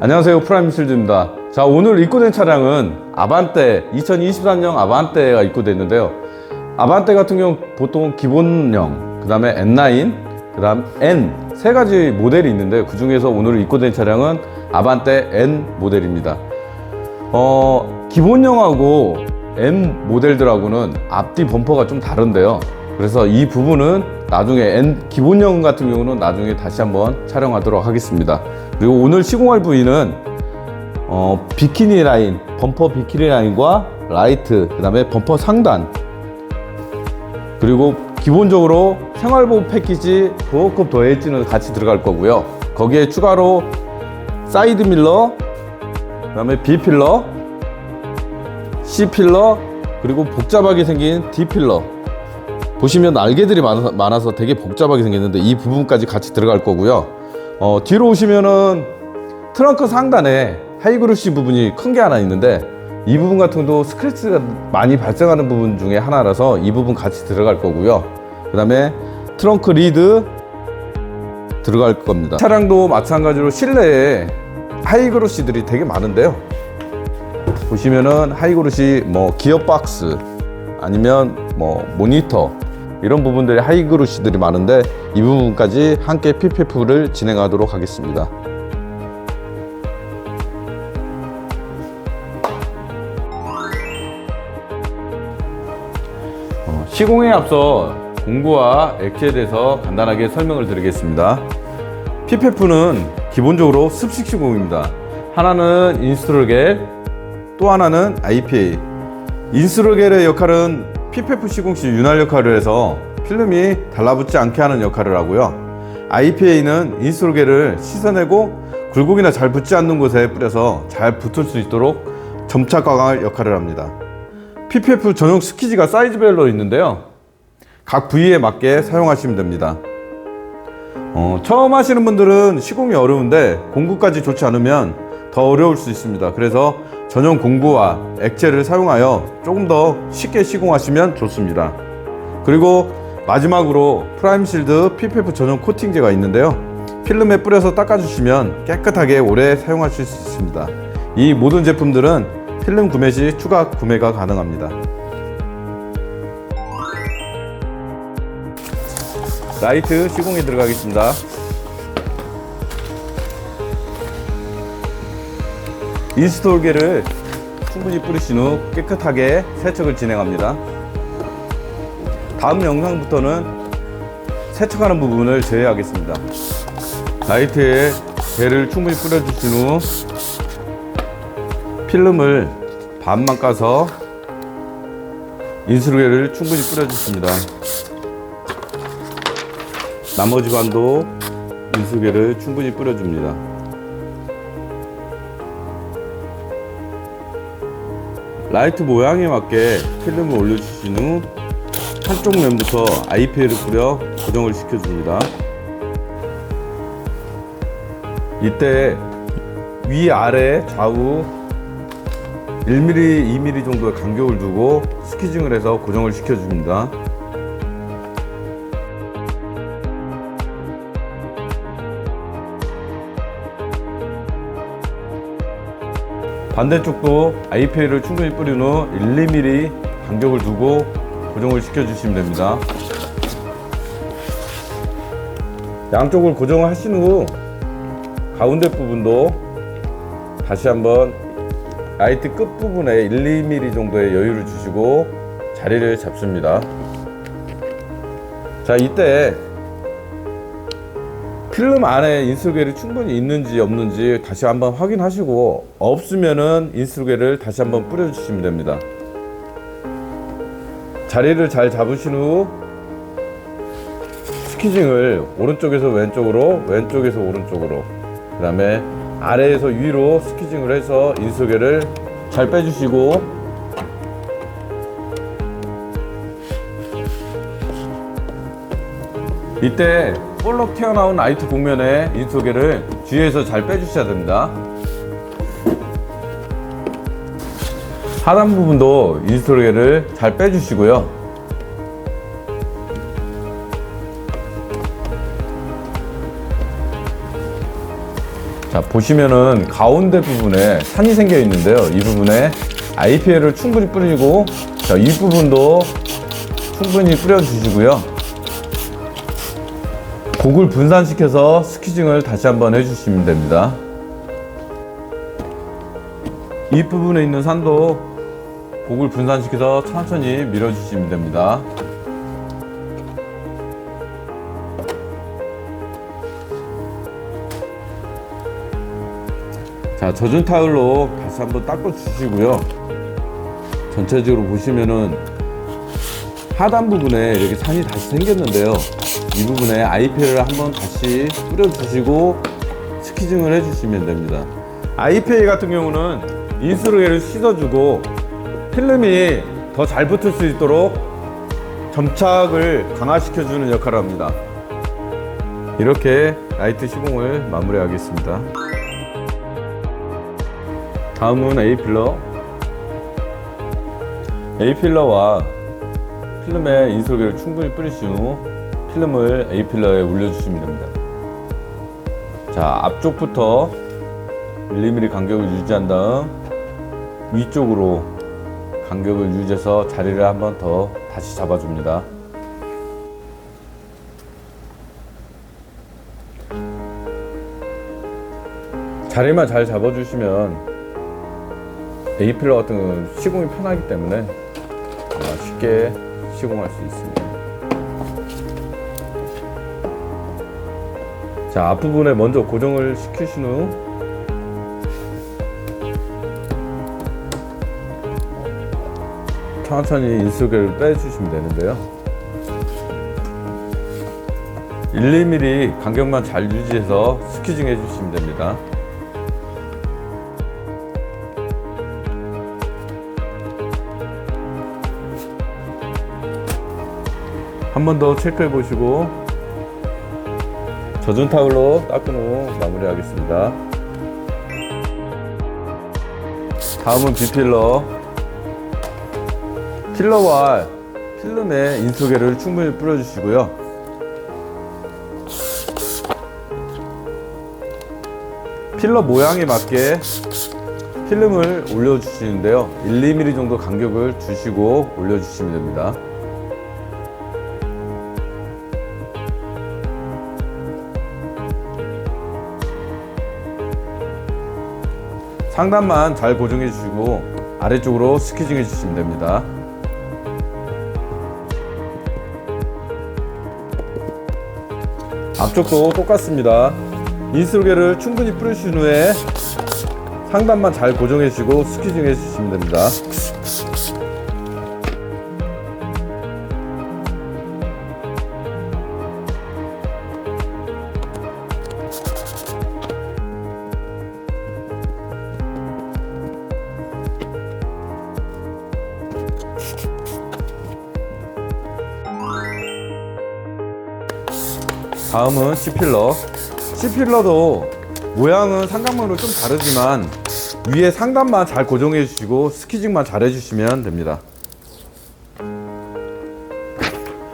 안녕하세요, 프라임실드입니다. 자, 오늘 입고된 차량은 아반떼 2023년 아반떼가 입고됐는데요. 아반떼 같은 경우 보통 기본형, 그 다음에 N9, 그 다음 N 세 가지 모델이 있는데 그 중에서 오늘 입고된 차량은 아반떼 N 모델입니다. 기본형하고 N 모델들하고는 앞뒤 범퍼가 좀 다른데요. 그래서 이 부분은 나중에 N 기본형 같은 경우는 나중에 다시 한번 촬영하도록 하겠습니다. 그리고 오늘 시공할 부위는 비키니 라인, 범퍼 비키니 라인과 라이트, 그 다음에 범퍼 상단, 그리고 기본적으로 생활보호 패키지 도어컵 더해지는 같이 들어갈 거고요. 거기에 추가로 사이드 밀러, 그 다음에 B 필러, C 필러, 그리고 복잡하게 생긴 D 필러. 보시면 날개들이 많아서 되게 복잡하게 생겼는데 이 부분까지 같이 들어갈 거고요. 뒤로 오시면은 트렁크 상단에 하이그로시 부분이 큰 게 하나 있는데 이 부분 같은 것도 스크래치가 많이 발생하는 부분 중에 하나라서 이 부분 같이 들어갈 거고요. 그 다음에 트렁크 리드 들어갈 겁니다. 차량도 마찬가지로 실내에 하이그로시들이 되게 많은데요. 보시면은 하이그로시 기어박스 아니면 모니터 이런 부분들이 하이그로시들이 많은데 이 부분까지 함께 PPF를 진행하도록 하겠습니다. 시공에 앞서 공구와 액체에 대해서 간단하게 설명을 드리겠습니다. PPF는 기본적으로 습식 시공입니다. 하나는 인스트로겔, 또 하나는 IPA. 인스트로겔의 역할은 PPF 시공 시 윤활 역할을 해서 필름이 달라붙지 않게 하는 역할을 하고요. IPA는 인스트로겔을 씻어내고 굴곡이나 잘 붙지 않는 곳에 뿌려서 잘 붙을 수 있도록 점착 강화 역할을 합니다. PPF 전용 스키지가 사이즈별로 있는데요. 각 부위에 맞게 사용하시면 됩니다. 처음 하시는 분들은 시공이 어려운데 공구까지 좋지 않으면 더 어려울 수 있습니다. 그래서 전용 공구와 액체를 사용하여 조금 더 쉽게 시공하시면 좋습니다. 그리고 마지막으로 프라임실드 PPF 전용 코팅제가 있는데요. 필름에 뿌려서 닦아주시면 깨끗하게 오래 사용하실 수 있습니다. 이 모든 제품들은 필름 구매 시 추가 구매가 가능합니다. 라이트 시공에 들어가겠습니다. 인스톨겔을 충분히 뿌리신 후 깨끗하게 세척을 진행합니다. 다음 영상부터는 세척하는 부분을 제외하겠습니다. 라이트에 겔을 충분히 뿌려주신 후 필름을 반만 까서 인스톨겔을 충분히 뿌려주십니다. 나머지 반도 인스톨겔을 충분히 뿌려줍니다. 라이트 모양에 맞게 필름을 올려주신 후 한쪽 면부터 IPA를 뿌려 고정을 시켜줍니다. 이때 위아래 좌우 1mm, 2mm 정도의 간격을 두고 스키징을 해서 고정을 시켜줍니다. 반대쪽도 IPA를 충분히 뿌린 후 1, 2mm 간격을 두고 고정을 시켜주시면 됩니다. 양쪽을 고정하신 후 가운데 부분도 다시 한번 라이트 끝부분에 1, 2mm 정도의 여유를 주시고 자리를 잡습니다. 자, 이때 필름 안에 인스톨겔이 충분히 있는지 없는지 다시 한번 확인하시고 없으면은 인스톨겔을 다시 한번 뿌려주시면 됩니다. 자리를 잘 잡으신 후 스키징을 오른쪽에서 왼쪽으로, 왼쪽에서 오른쪽으로, 그 다음에 아래에서 위로 스키징을 해서 인스톨겔을 잘 빼주시고 이때 볼록 튀어나온 라이트 곡면에 인스톨겔을 주위에서 잘 빼주셔야 됩니다. 하단 부분도 인스톨겔을 잘 빼주시고요. 자, 보시면은 가운데 부분에 산이 생겨 있는데요. 이 부분에 IPL을 충분히 뿌리고, 자, 이 부분도 충분히 뿌려주시고요. 곡을 분산시켜서 스퀴징을 다시 한번 해주시면 됩니다. 이 부분에 있는 산도 곡을 분산시켜서 천천히 밀어주시면 됩니다. 자, 젖은 타올로 다시 한번 닦아주시고요. 전체적으로 보시면은 하단 부분에 이렇게 산이 다시 생겼는데요. 이 부분에 IPL을 한번 다시 뿌려주시고 스퀴징을 해주시면 됩니다. IPL 같은 경우는 인스루게를 씻어주고 필름이 더 잘 붙을 수 있도록 점착을 강화시켜주는 역할을 합니다. 이렇게 라이트 시공을 마무리하겠습니다. 다음은 A필러와 필름에 인솔계를 충분히 뿌리신 후 필름을 A필러에 올려주시면 됩니다. 자, 앞쪽부터 1mm 간격을 유지한 다음 위쪽으로 간격을 유지해서 자리를 한번 더 다시 잡아줍니다. 자리만 잘 잡아주시면 A필러 같은 경우는 시공이 편하기 때문에 쉽게 시공할 수 있습니다. 자, 앞부분에 먼저 고정을 시키신 후 천천히 인솔계를 빼주시면 되는데요. 1~2mm 간격만 잘 유지해서 스퀴징 해주시면 됩니다. 한 번 더 체크해 보시고 젖은 타올로 닦은 후 마무리하겠습니다. 다음은 B필러. 필러와 필름에 인솔계를 충분히 뿌려주시고요. 필러 모양에 맞게 필름을 올려주시는데요. 1~2mm 정도 간격을 주시고 올려주시면 됩니다. 상단만 잘 고정해 주시고 아래쪽으로 스퀴징 해 주시면 됩니다. 앞쪽도 똑같습니다. 인솔계를 충분히 뿌리신 후에 상단만 잘 고정해 주시고 스퀴징 해 주시면 됩니다. 다음은 C필러. C필러도 모양은 상단만으로 좀 다르지만 위에 상단만 잘 고정해 주시고 스퀴징만 잘 해주시면 됩니다.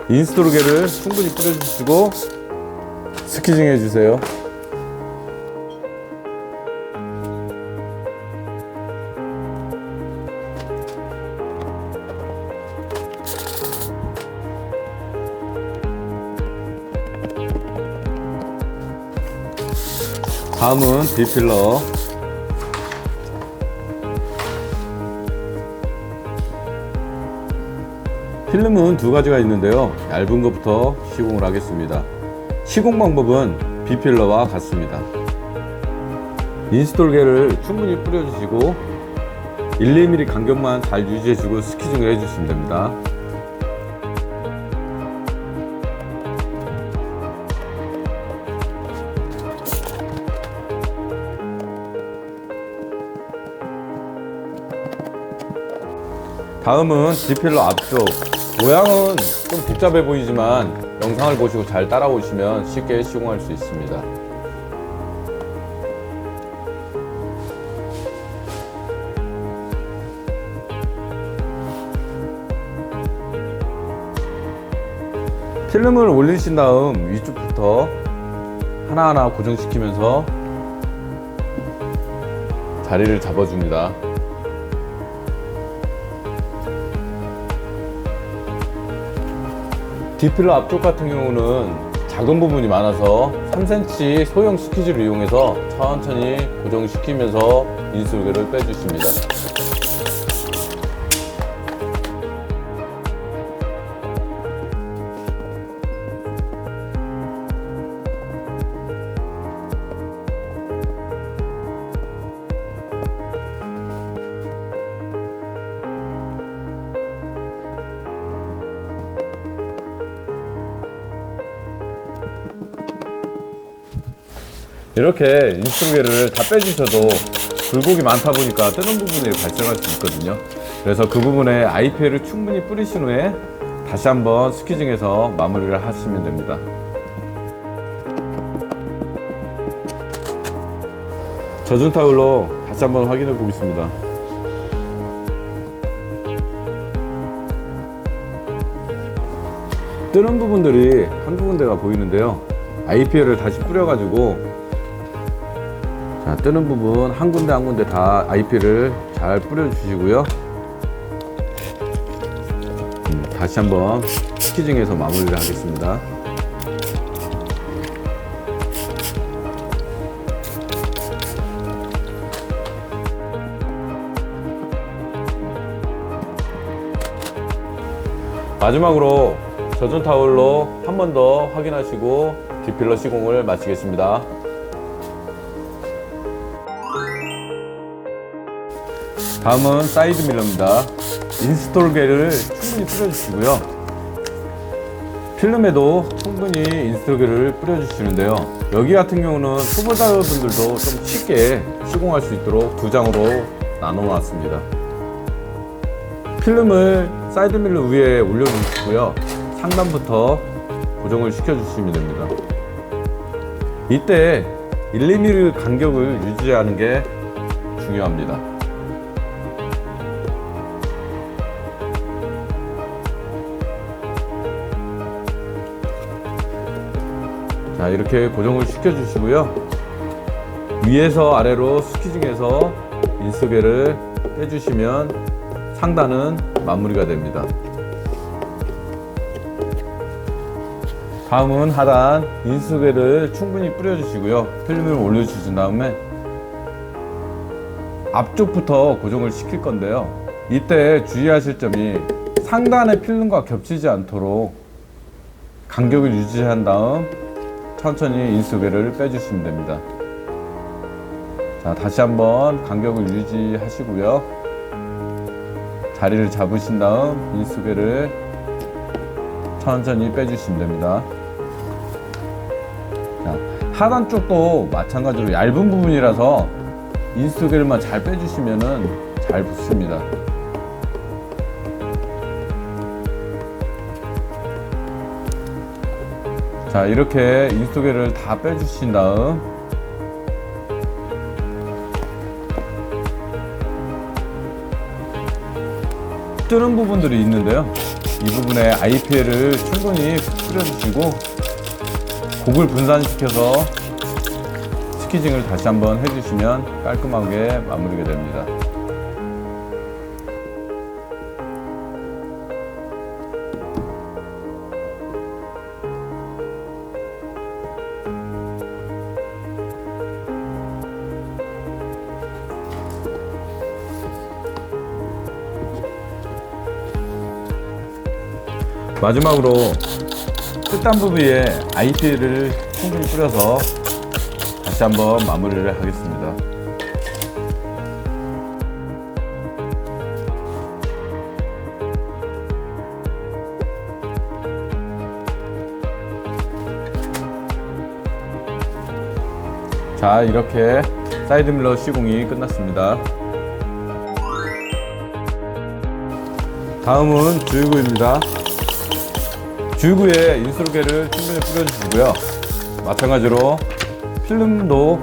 인스톨게를 충분히 뿌려주시고 스퀴징 해주세요. 다음은 B필러. 필름은 두 가지가 있는데요. 얇은 것부터 시공을 하겠습니다. 시공 방법은 B필러와 같습니다. 인스톨게를 충분히 뿌려주시고 1~2mm 간격만 잘 유지해주고 스퀴징을 해주시면 됩니다. 다음은 D필러 앞쪽. 모양은 좀 복잡해 보이지만 영상을 보시고 잘 따라오시면 쉽게 시공할 수 있습니다. 필름을 올리신 다음 위쪽부터 하나하나 고정시키면서 자리를 잡아줍니다. D필러 앞쪽 같은 경우는 작은 부분이 많아서 3cm 소형 스퀴즈를 이용해서 천천히 고정시키면서 인솔개를 빼주십니다. 이렇게 인스톨개를 다 빼주셔도 굴곡이 많다 보니까 뜨는 부분이 발생할 수 있거든요. 그래서 그 부분에 IPL을 충분히 뿌리신 후에 다시 한번 스퀴징해서 마무리를 하시면 됩니다. 젖은 타올로 다시 한번 확인해 보겠습니다. 뜨는 부분들이 한두 군데가 보이는데요. IPL을 다시 뿌려가지고 자, 뜨는 부분 한 군데 한 군데 다 IP를 잘 뿌려주시고요. 다시 한번 스퀴징해서 마무리를 하겠습니다. 마지막으로 젖은 타올로 한 번 더 확인하시고 D필러 시공을 마치겠습니다. 다음은 사이드 밀러입니다. 인스톨개를 충분히 뿌려주시고요. 필름에도 충분히 인스톨개를 뿌려주시는데요. 여기 같은 경우는 초보자분들도 좀 쉽게 시공할 수 있도록 두 장으로 나눠 놨습니다. 필름을 사이드 밀러 위에 올려주시고요. 상단부터 고정을 시켜주시면 됩니다. 이때 1~2mm 간격을 유지하는 게 중요합니다. 자, 이렇게 고정을 시켜주시고요. 위에서 아래로 스퀴징해서 인스톨개를 빼주시면 상단은 마무리가 됩니다. 다음은 하단 인스톨개를 충분히 뿌려주시고요. 필름을 올려주신 다음에 앞쪽부터 고정을 시킬 건데요. 이때 주의하실 점이 상단의 필름과 겹치지 않도록 간격을 유지한 다음 천천히 인스톨개를 빼주시면 됩니다. 자, 다시 한번 간격을 유지하시고요. 자리를 잡으신 다음 인스톨개를 천천히 빼주시면 됩니다. 자, 하단 쪽도 마찬가지로 얇은 부분이라서 인스톨개를만 잘 빼주시면 잘 붙습니다. 자, 이렇게 인스톨개를 다 빼주신 다음 뜨는 부분들이 있는데요. 이 부분에 IPL을 충분히 뿌려주시고 곡을 분산시켜서 스퀴징을 다시 한번 해주시면 깔끔하게 마무리가 됩니다. 마지막으로 끝단 부위에 IPL을 충분히 뿌려서 다시 한번 마무리를 하겠습니다. 자, 이렇게 사이드 밀러 시공이 끝났습니다. 다음은 주유구입니다. 주유구에 인스톨개를 충분히 뿌려주시고요. 마찬가지로 필름도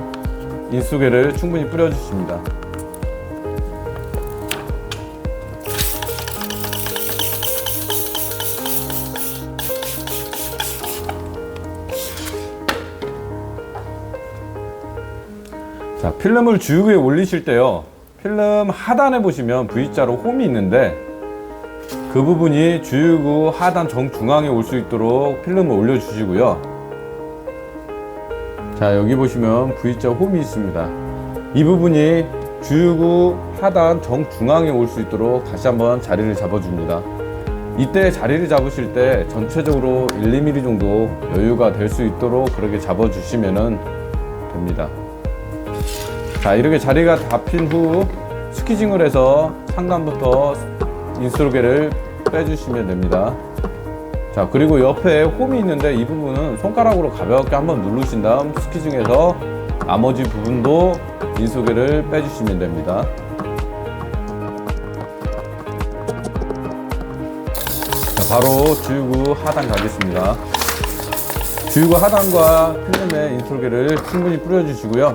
인스톨개를 충분히 뿌려주십니다. 자, 자, 필름을 주유구에 올리실 때요, 필름 하단에 보시면 V자로 홈이 있는데 그 부분이 주유구 하단 정중앙에 올 수 있도록 필름을 올려 주시고요. 자, 여기 보시면 V자 홈이 있습니다. 이 부분이 주유구 하단 정중앙에 올 수 있도록 다시 한번 자리를 잡아줍니다. 이때 자리를 잡으실 때 전체적으로 1~2mm 정도 여유가 될 수 있도록 그렇게 잡아주시면 됩니다. 자, 이렇게 자리가 잡힌 후 스퀴징을 해서 상단부터 인스톨게를 빼주시면 됩니다. 자, 그리고 옆에 홈이 있는데 이 부분은 손가락으로 가볍게 한번 누르신 다음 스퀴징해서 나머지 부분도 인스톨게를 빼주시면 됩니다. 자, 바로 주유구 하단 가겠습니다. 주유구 하단과 필름에 인스톨게를 충분히 뿌려주시고요.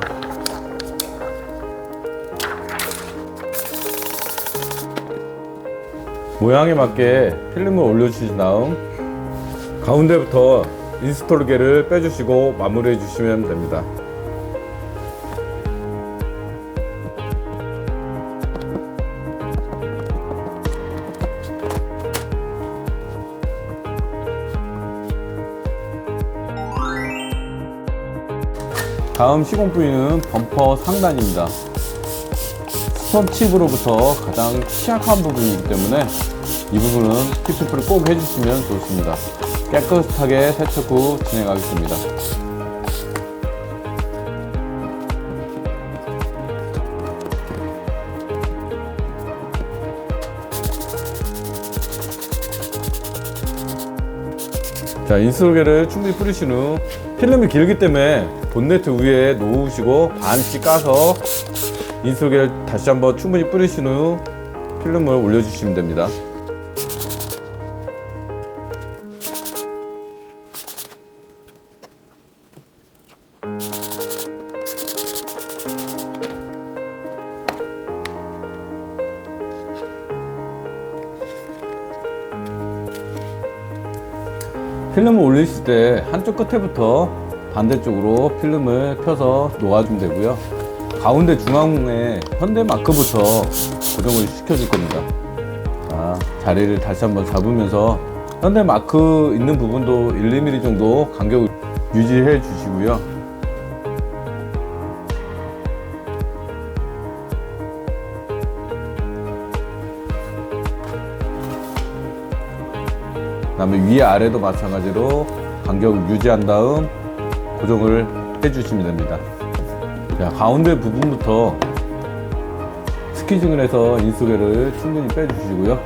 모양에 맞게 필름을 올려주신 다음 가운데부터 인스톨게를 빼주시고 마무리해 주시면 됩니다. 다음 시공 부위는 범퍼 상단입니다. 스톤칩으로부터 가장 취약한 부분이기 때문에 이 부분은 PPF를 꼭 해주시면 좋습니다. 깨끗하게 세척 후 진행하겠습니다. 자, 인스톨게를 충분히 뿌리신 후 필름이 길기 때문에 본네트 위에 놓으시고 반씩 까서 인스톨게를 다시 한번 충분히 뿌리신 후 필름을 올려주시면 됩니다. 필름을 올리실 때 한쪽 끝에부터 반대쪽으로 필름을 펴서 놓아주면 되고요. 가운데 중앙에 현대마크부터 고정을 시켜줄 겁니다. 자, 자리를 다시 한번 잡으면서 현대마크 있는 부분도 1~2mm 정도 간격을 유지해 주시고요. 그 다음에 위아래도 마찬가지로 간격을 유지한 다음 고정을 해주시면 됩니다. 자, 가운데 부분부터 스퀴징을 해서 인스톨게를 충분히 빼주시고요.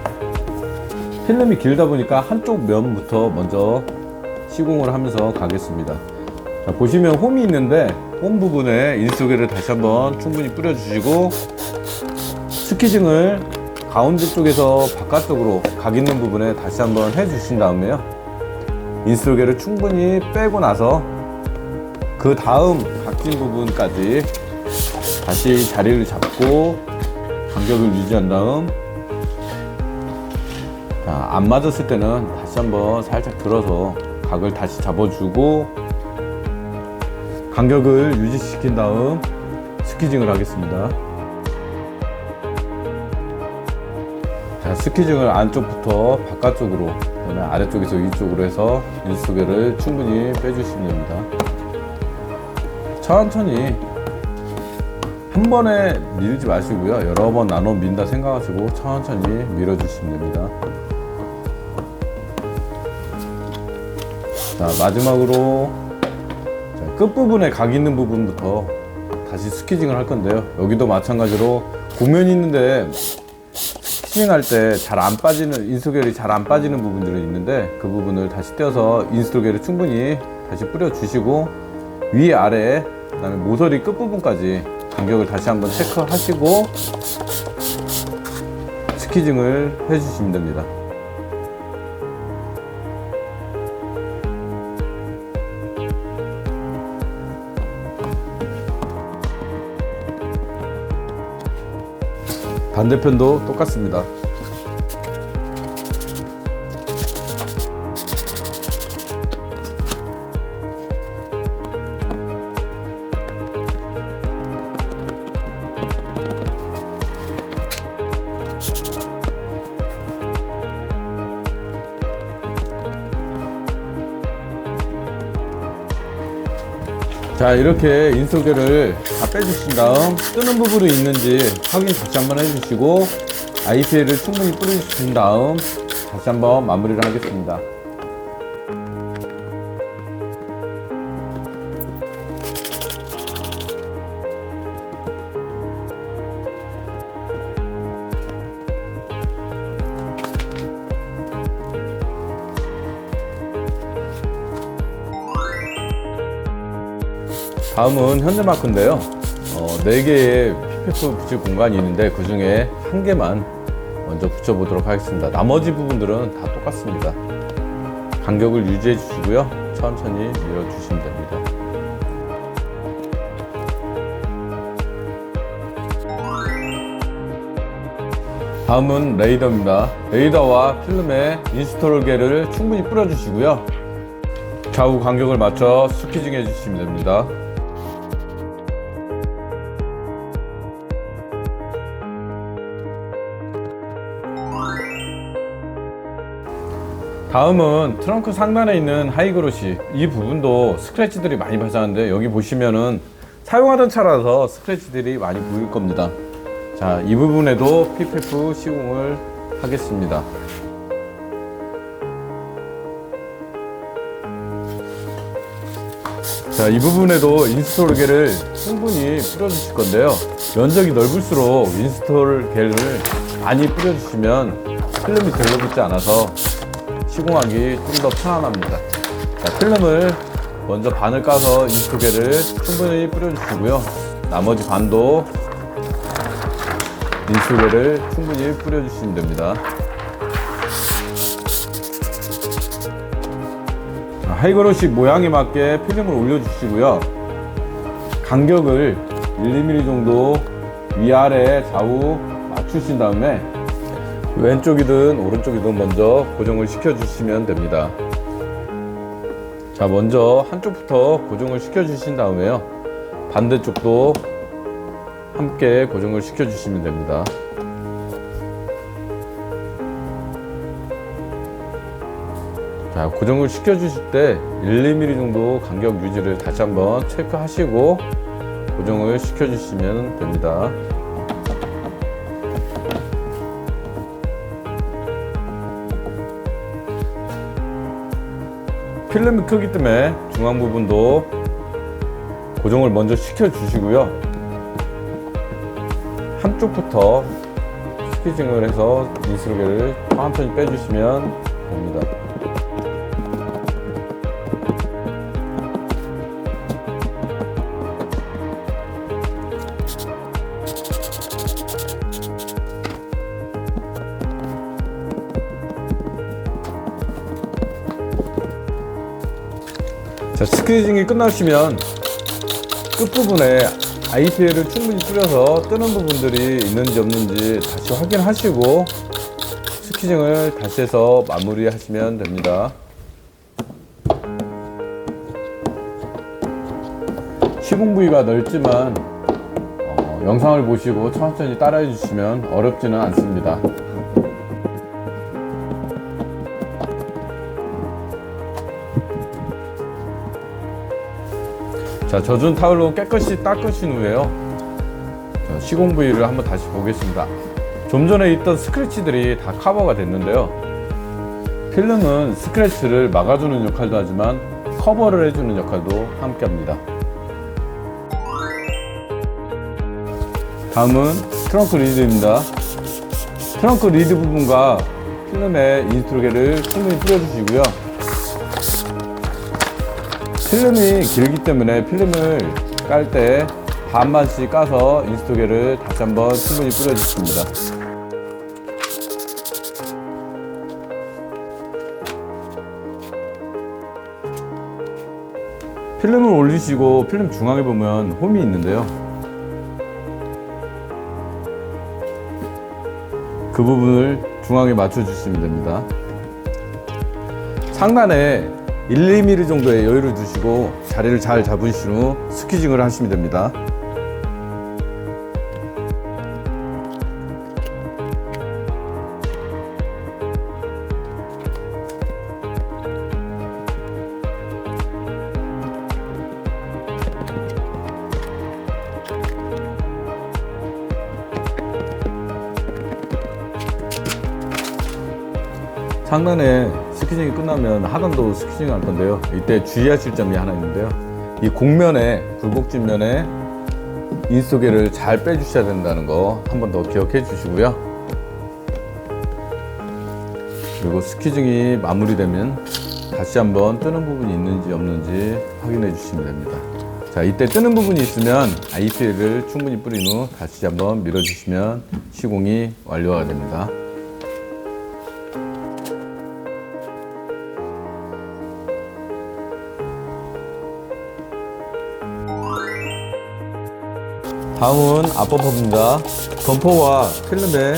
필름이 길다 보니까 한쪽 면부터 먼저 시공을 하면서 가겠습니다. 자, 보시면 홈이 있는데 홈 부분에 인스톨게를 다시 한번 충분히 뿌려주시고 스퀴징을 가운데 쪽에서 바깥쪽으로 각 있는 부분에 다시 한번 해주신 다음에요, 인스톨게를 충분히 빼고 나서 그 다음 각진 부분까지 다시 자리를 잡고 간격을 유지한 다음, 자, 안 맞았을 때는 다시 한번 살짝 들어서 각을 다시 잡아주고 간격을 유지시킨 다음 스퀴징을 하겠습니다. 자, 스퀴징을 안쪽부터 바깥쪽으로, 그다음에 아래쪽에서 위쪽으로 해서 인스톨게를 충분히 빼주시면 됩니다. 천천히 한 번에 밀지 마시고요. 여러 번 나눠 민다 생각하시고 천천히 밀어주시면 됩니다. 자, 마지막으로 끝부분에 각 있는 부분부터 다시 스퀴징을 할 건데요. 여기도 마찬가지로 고면이 있는데 스퀴징할 때 잘 안 빠지는, 인스톨게를 잘 안 빠지는 부분들이 있는데 그 부분을 다시 떼어서 인스톨게를 충분히 다시 뿌려주시고 위아래, 그 다음에 모서리 끝부분까지 간격을 다시 한번 체크하시고 스퀴징을 해주시면 됩니다. 반대편도 똑같습니다. 자, 이렇게 인솔개를 다 빼주신 다음 뜨는 부분이 있는지 확인 다시 한번 해주시고 IPA를 충분히 뿌려주신 다음 다시 한번 마무리를 하겠습니다. 다음은 현대마크인데요. 4개의 PPF 붙일 공간이 있는데 그 중에 1개만 먼저 붙여보도록 하겠습니다. 나머지 부분들은 다 똑같습니다. 간격을 유지해 주시고요. 천천히 밀어주시면 됩니다. 다음은 레이더입니다. 레이더와 필름에 인스톨계를 충분히 뿌려주시고요. 좌우 간격을 맞춰 스퀴징 해주시면 됩니다. 다음은 트렁크 상단에 있는 하이그로시, 이 부분도 스크래치들이 많이 발생하는데 여기 보시면은 사용하던 차라서 스크래치들이 많이 보일 겁니다. 자, 이 부분에도 PPF 시공을 하겠습니다. 자, 이 부분에도 인스톨계를 충분히 뿌려주실 건데요. 면적이 넓을수록 인스톨계를 많이 뿌려주시면 필름이 들러붙지 않아서 시공하기 좀 더 편안합니다. 자, 필름을 먼저 반을 까서 인스톨계를 충분히 뿌려주시고요. 나머지 반도 인스톨계를 충분히 뿌려주시면 됩니다. 하이그로시 모양에 맞게 필름을 올려주시고요. 간격을 1mm 정도 위아래 좌우 맞추신 다음에 왼쪽이든 오른쪽이든 먼저 고정을 시켜주시면 됩니다. 자, 먼저 한쪽부터 고정을 시켜주신 다음에요. 반대쪽도 함께 고정을 시켜주시면 됩니다. 자, 고정을 시켜주실 때 1~2mm 정도 간격 유지를 다시 한번 체크하시고 고정을 시켜주시면 됩니다. 필름이 크기 때문에 중앙 부분도 고정을 먼저 시켜주시고요. 한쪽부터 스퀴징을 해서 인스톨계를 천천히 빼주시면 됩니다. 자, 스퀴징이 끝나시면 끝부분에 IPA를 충분히 뿌려서 뜨는 부분들이 있는지 없는지 다시 확인하시고 스퀴징을 다시 해서 마무리 하시면 됩니다. 시공 부위가 넓지만 영상을 보시고 천천히 따라해 주시면 어렵지는 않습니다. 자, 젖은 타올로 깨끗이 닦으신 후에요. 자, 시공 부위를 한번 다시 보겠습니다. 좀 전에 있던 스크래치들이 다 커버가 됐는데요. 필름은 스크래치를 막아주는 역할도 하지만 커버를 해주는 역할도 함께 합니다. 다음은 트렁크 리드입니다. 트렁크 리드 부분과 필름에 인스톨계를 충분히 뿌려주시고요. 필름이 길기 때문에 필름을 깔 때 반만씩 까서 인스톨계를 다시 한번 충분히 뿌려주십니다. 필름을 올리시고 필름 중앙에 보면 홈이 있는데요. 그 부분을 중앙에 맞춰주시면 됩니다. 상단에 1~2mm 정도의 여유를 두시고 자리를 잘 잡으신 후 스퀴징을 하시면 됩니다. 상단에 스키징이 끝나면 하단도 스키징 할 건데요. 이때 주의하실 점이 하나 있는데요. 이 곡면에, 굴곡진면에 인스토계를 잘 빼주셔야 된다는 거 한 번 더 기억해 주시고요. 그리고 스키징이 마무리되면 다시 한번 뜨는 부분이 있는지 없는지 확인해 주시면 됩니다. 자, 이때 뜨는 부분이 있으면 IPL을 충분히 뿌린 후 다시 한번 밀어주시면 시공이 완료가 됩니다. 다음은 앞범퍼입니다. 범퍼와 필름에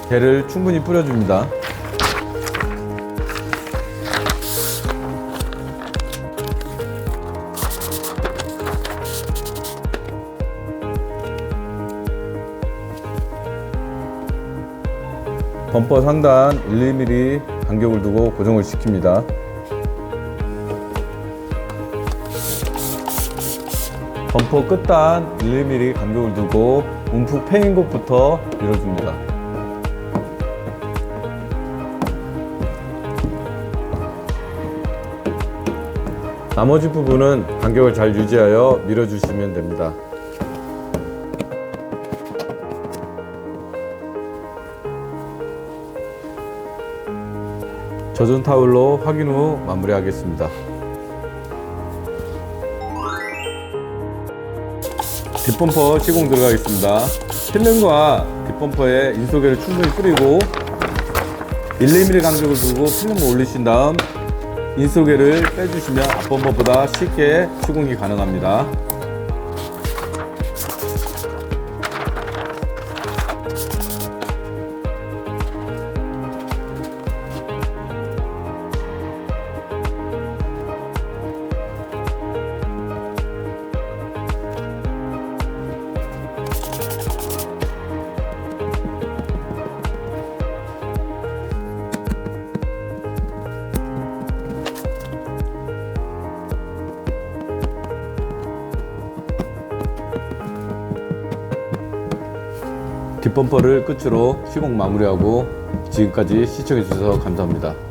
개를 충분히 뿌려줍니다. 범퍼 상단 1mm 간격을 두고 고정을 시킵니다. 범퍼 끝단 1mm 간격을 두고 움푹 패인 곳부터 밀어줍니다. 나머지 부분은 간격을 잘 유지하여 밀어주시면 됩니다. 젖은 타올로 확인 후 마무리하겠습니다. 뒷범퍼 시공 들어가겠습니다. 필름과 뒷범퍼에 인소계를 충분히 뿌리고 1mm 간격을 두고 필름을 올리신 다음 인소계를 빼주시면 앞범퍼보다 쉽게 시공이 가능합니다. 뒷범퍼를 끝으로 시공 마무리하고 지금까지 시청해 주셔서 감사합니다.